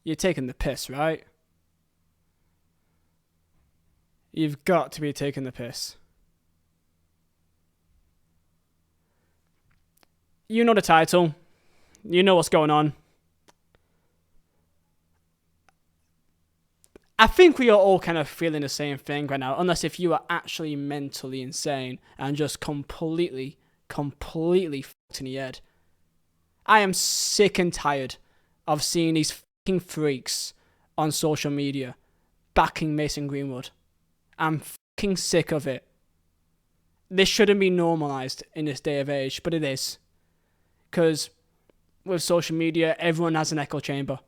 You're taking the piss, right? You've got to be taking the piss. You know the title. You know what's going on. I think we are all kind of feeling the same thing right now, unless if you are actually mentally insane and just completely fucked in the head. I am sick and tired of seeing these fucking freaks on social media backing Mason Greenwood. I'm fucking sick of it. This shouldn't be normalised in this day of age, but it is. Because with social media, everyone has an echo chamber.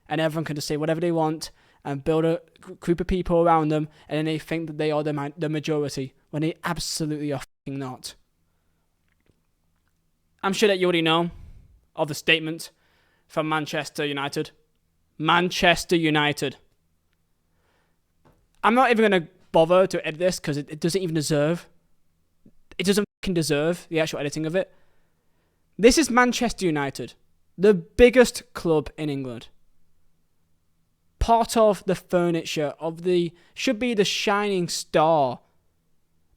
And everyone can just say whatever they want and build a group of people around them, and then they think that they are the majority, when they absolutely are fucking not. I'm sure that you already know of the statement from Manchester United. Manchester United. I'm not even going to bother to edit this because it doesn't even deserve. It doesn't fucking deserve the actual editing of it. This is Manchester United, the biggest club in England. Part of the furniture of should be the shining star,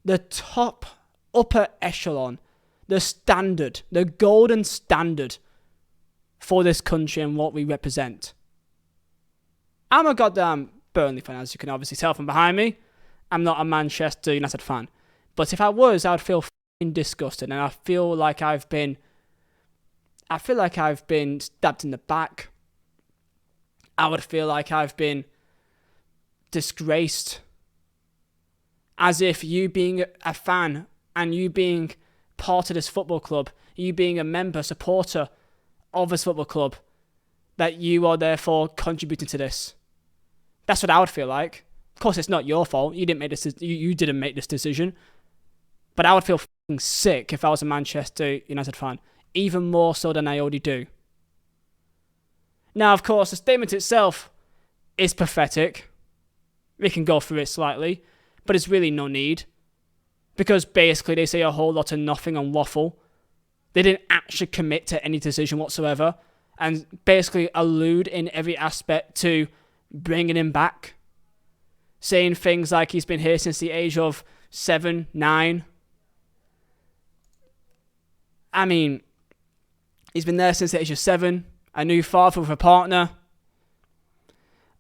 the top upper echelon, the standard, the golden standard for this country and what we represent. I'm a goddamn Burnley fan, as you can obviously tell from behind me. I'm not a Manchester United fan. But if I was, I would feel f***ing disgusted, and I feel like I've been stabbed in the back. I would feel like I've been disgraced. As if you being a fan and you being part of this football club, you being a member, supporter of this football club, that you are therefore contributing to this. That's what I would feel like. Of course, it's not your fault. You didn't make this. You didn't make this decision. But I would feel f***ing sick if I was a Manchester United fan, even more so than I already do. Now, of course, the statement itself is pathetic. We can go through it slightly, but it's really no need. Because basically they say a whole lot of nothing and waffle. They didn't actually commit to any decision whatsoever, and basically allude in every aspect to bringing him back. Saying things like he's been here since the age of 7, 9. I mean, he's been there since the age of 7. A new father with a partner.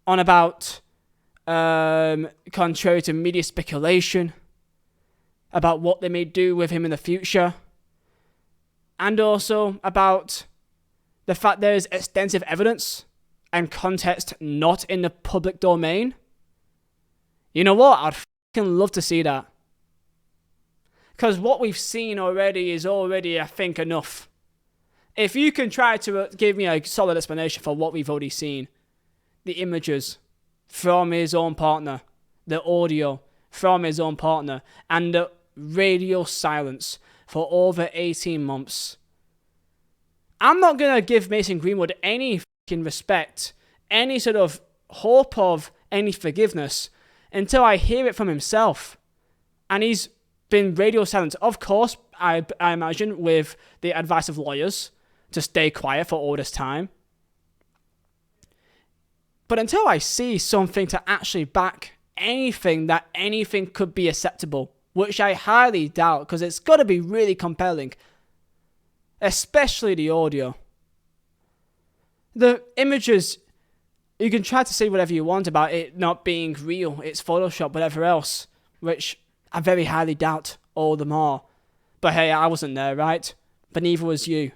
On about, contrary to media speculation, about what they may do with him in the future. And also about the fact there is extensive evidence and context not in the public domain. You know what? I'd fucking love to see that. Because what we've seen already is already, I think, enough. If you can try to give me a solid explanation for what we've already seen, the images from his own partner, the audio from his own partner, and the radio silence for over 18 months. I'm not going to give Mason Greenwood any fucking respect, any sort of hope of any forgiveness, until I hear it from himself. And he's been radio silent, of course, I imagine, with the advice of lawyers to stay quiet for all this time. But until I see something to actually back anything could be acceptable, which I highly doubt, because it's got to be really compelling, especially the audio. The images, you can try to say whatever you want about it not being real, it's Photoshop, whatever else, which I very highly doubt all the more. But hey, I wasn't there, right? But neither was you.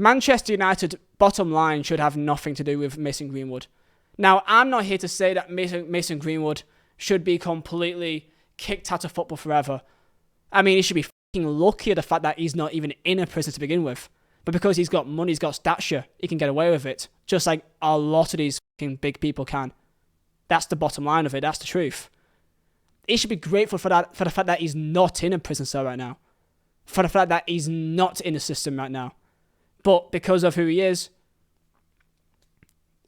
Manchester United, bottom line, should have nothing to do with Mason Greenwood. Now, I'm not here to say that Mason Greenwood should be completely kicked out of football forever. I mean, he should be fucking lucky at the fact that he's not even in a prison to begin with. But because he's got money, he's got stature, he can get away with it. Just like a lot of these fucking big people can. That's the bottom line of it. That's the truth. He should be grateful for that, for the fact that he's not in a prison cell right now. For the fact that he's not in the system right now. But because of who he is,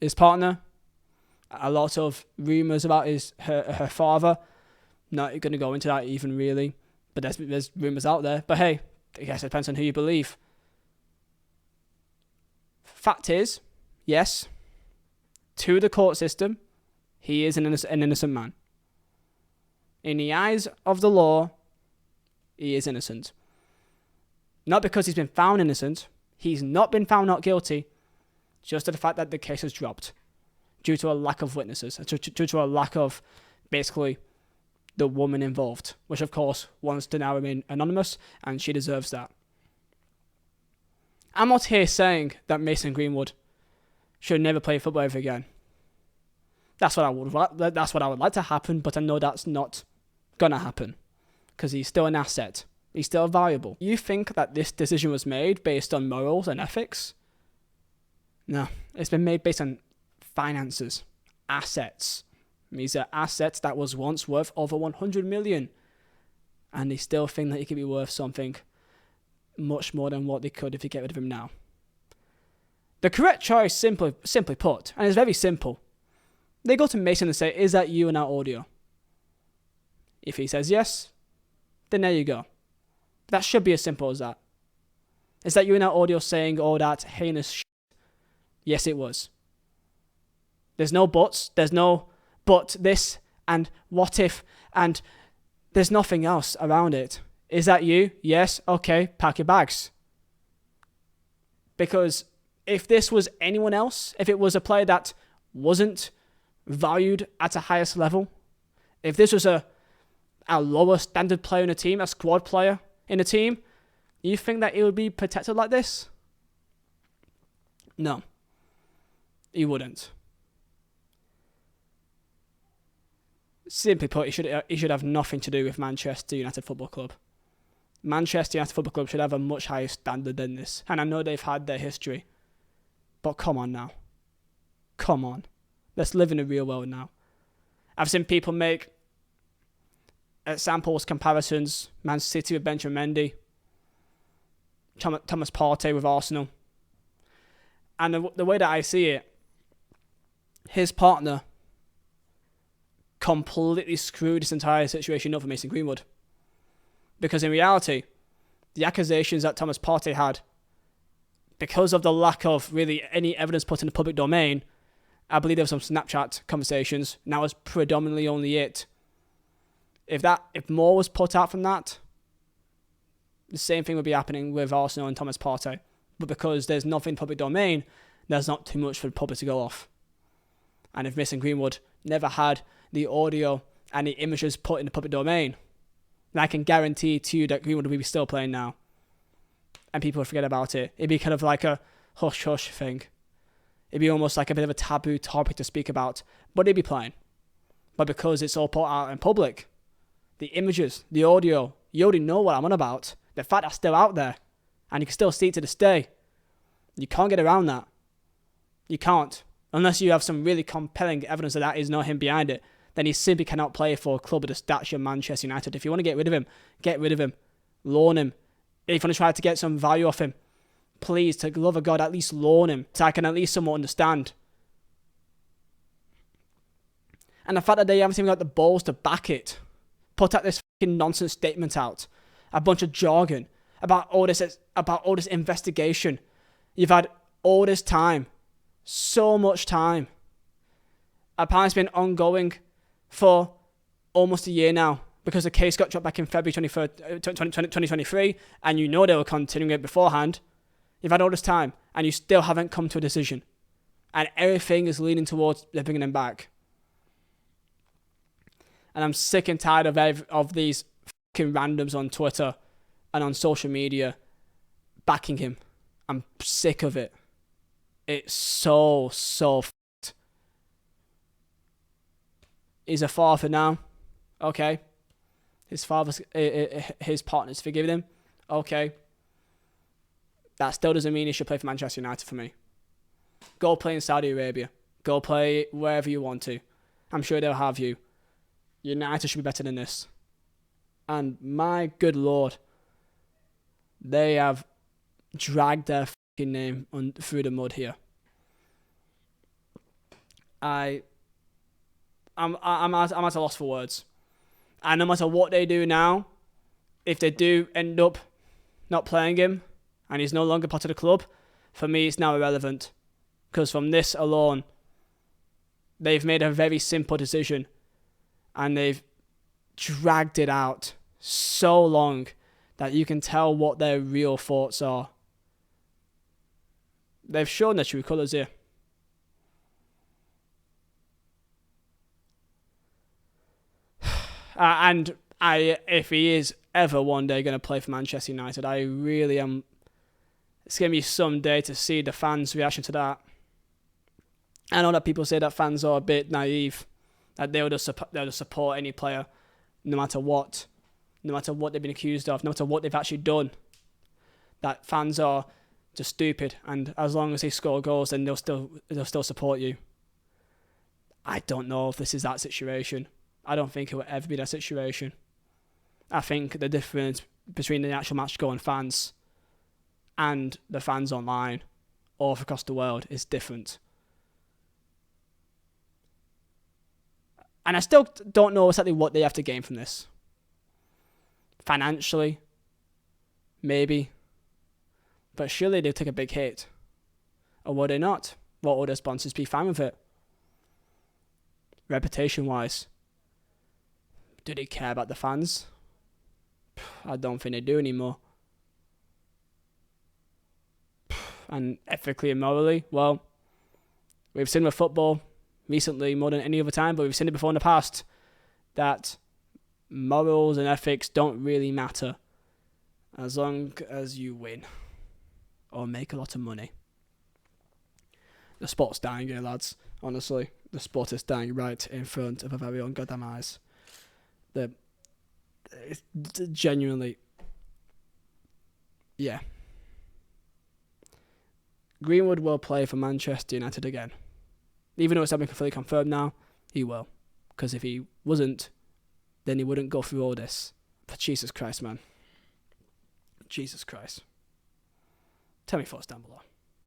his partner, a lot of rumours about her father, not going to go into that even really, but there's rumours out there. But hey, I guess it depends on who you believe. Fact is, yes, to the court system, he is an innocent man. In the eyes of the law, he is innocent. Not because he's been found innocent. He's not been found not guilty. Just to the fact that the case has dropped due to a lack of witnesses, due to a lack of basically the woman involved, which of course wants to now remain anonymous, and she deserves that. I'm not here saying that Mason Greenwood should never play football ever again. That's what I would like to happen, but I know that's not gonna happen because he's still an asset. He's still valuable. You think that this decision was made based on morals and ethics? No, it's been made based on finances, assets. These are assets that was once worth over 100 million, and they still think that he could be worth something much more than what they could if you get rid of him now. The correct choice, simply put, and it's very simple. They go to Mason and say, is that you in our audio? If he says yes, then there you go. That should be as simple as that. Is that you in our audio saying all that heinous shit? Yes, it was. There's no buts. There's no but this and what if, and there's nothing else around it. Is that you? Yes. Okay, pack your bags. Because if this was anyone else, if it was a player that wasn't valued at a highest level, if this was a lower standard player in a team, a squad player in a team, you think that he would be protected like this? No, he wouldn't. Simply put, he should have nothing to do with Manchester United Football Club. Manchester United Football Club should have a much higher standard than this. And I know they've had their history. But come on now. Come on. Let's live in the real world now. I've seen people make samples, comparisons. Man City with Benjamin Mendy. Thomas Partey with Arsenal. And the way that I see it, his partner completely screwed this entire situation up for Mason Greenwood. Because in reality, the accusations that Thomas Partey had, because of the lack of really any evidence put in the public domain, I believe there were some Snapchat conversations, and that was predominantly only it. If more was put out from that, the same thing would be happening with Arsenal and Thomas Partey. But because there's nothing in the public domain, there's not too much for the public to go off. And if Mason Greenwood never had the audio and the images put in the public domain, then I can guarantee to you that Greenwood will be still playing now. And people would forget about it. It'd be kind of like a hush-hush thing. It'd be almost like a bit of a taboo topic to speak about. But he'd be playing. But because it's all put out in public, the images, the audio, you already know what I'm on about. The fact that's still out there. And you can still see it to this day. You can't get around that. You can't. Unless you have some really compelling evidence that is not him behind it. Then he simply cannot play for a club of the stature of Manchester United. If you want to get rid of him, get rid of him. Loan him. If you want to try to get some value off him, please, to the love of God, at least loan him. So I can at least somewhat understand. And the fact that they haven't even got the balls to back it. Put out this fucking nonsense statement out. A bunch of jargon. About all this investigation. You've had all this time. So much time. Apparently it's been ongoing for almost a year now, because the case got dropped back in February 23rd, 2023, and you know they were continuing it beforehand. You've had all this time, and you still haven't come to a decision. And everything is leaning towards they're bringing him back. And I'm sick and tired of these fucking randoms on Twitter and on social media backing him. I'm sick of it. It's so f***ed. He's a father now. Okay. His partner's forgiven him. Okay. That still doesn't mean he should play for Manchester United for me. Go play in Saudi Arabia. Go play wherever you want to. I'm sure they'll have you. United should be better than this. And my good Lord, they have dragged their fucking name through the mud here. I'm at a loss for words. And no matter what they do now, if they do end up not playing him and he's no longer part of the club, for me it's now irrelevant. Because from this alone, they've made a very simple decision and they've dragged it out so long that you can tell what their real thoughts are. They've shown their true colours here. And if he is ever one day going to play for Manchester United, I really am. It's going to be some day to see the fans' reaction to that. I know that people say that fans are a bit naive, that they'll just support any player, no matter what they've been accused of, no matter what they've actually done. That fans are just stupid, and as long as they score goals, then they'll still support you. I don't know if this is that situation. I don't think it will ever be that situation. I think the difference between the actual match-going fans and the fans online all across the world is different. And I still don't know exactly what they have to gain from this. Financially, maybe. But surely they'll take a big hit. Or will they not? What will their sponsors be fine with it? Reputation-wise, do they care about the fans? I don't think they do anymore. And ethically and morally, well, we've seen with football recently more than any other time, but we've seen it before in the past, that morals and ethics don't really matter as long as you win or make a lot of money. The sport's dying here, lads. Honestly, the sport is dying right in front of our very own goddamn eyes. It's genuinely, yeah. Greenwood will play for Manchester United again. Even though it's not been fully confirmed now, he will. Because if he wasn't, then he wouldn't go through all this. But Jesus Christ, man. Jesus Christ. Tell me thoughts down below.